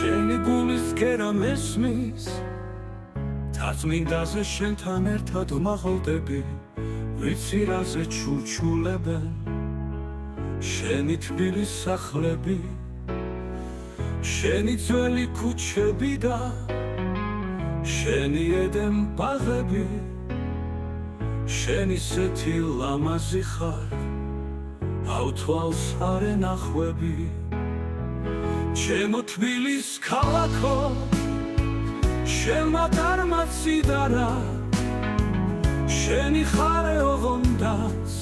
შენი გულის გერა მესმის თაწმინდაზე შენთან ერთად მაღლდები ვიცი რაზე ჩურჩულებენ შენი თბილი სახლები შენი ძველი ქუჩები და შენი ედემ ბაღები შენი სეთი ლამაზი ხარ ავთვალს არ ენახვები ჩემო თბილის ქალაქო შენმა დარმაცი და რა შენი ხარე ოღონდაც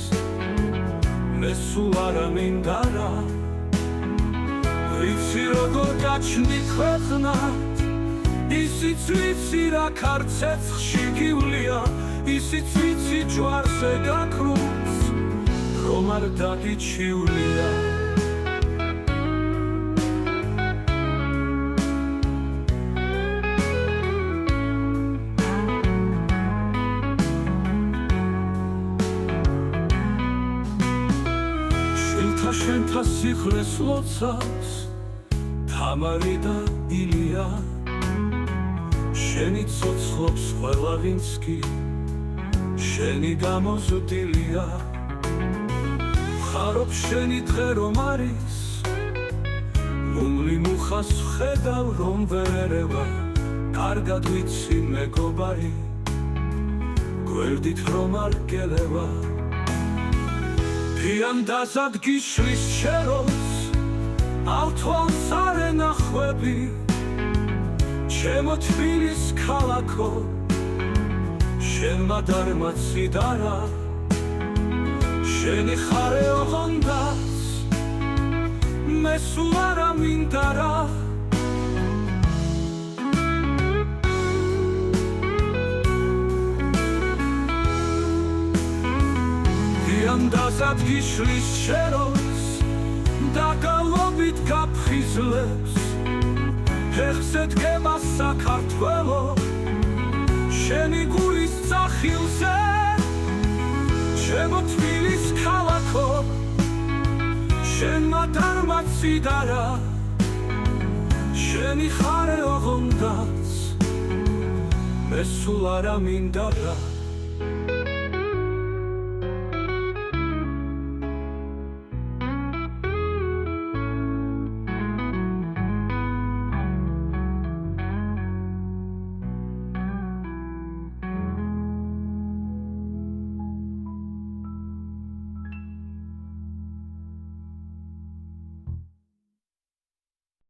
მე სულ არა მინდა რა ვიცი როგორ გაჩნდი ქვეყნად ისიც ვიცი რა ქარცეცხლში გივლია ისიც ვიცი ჯვარზე გაქრუს რომ არ დაგიჩივლია შენთა სიხლეს ლოცავს თამარი და ილია შენი ცოცხლობს ყველა ვინც კი შენი გამოზრდილია ხარობ შენი დღე რომ არის მუმლი მუხას ვხედავ რომ ვერ ერევა კარგად ვიცი მეგობარი გვერდით რომ არ გელევა ფიან დასად გიშლის შეროს ავთვალს არ ენახვები ჩემო თბილის ქალაქო შენმა დარმაცი და რა შენი ხარე ოღონდაც მე სულ არა მინდა რა ანდაზად გიშლის შეროს და გალობით გაფხიზლებს ფეხზე დგება საქართველო შენი გულის წახილზე ჩემო თბილის ქალაქო შენმა დარმაცი და რა შენი ხარე ოღონდაც მე სულ არა მინდა რა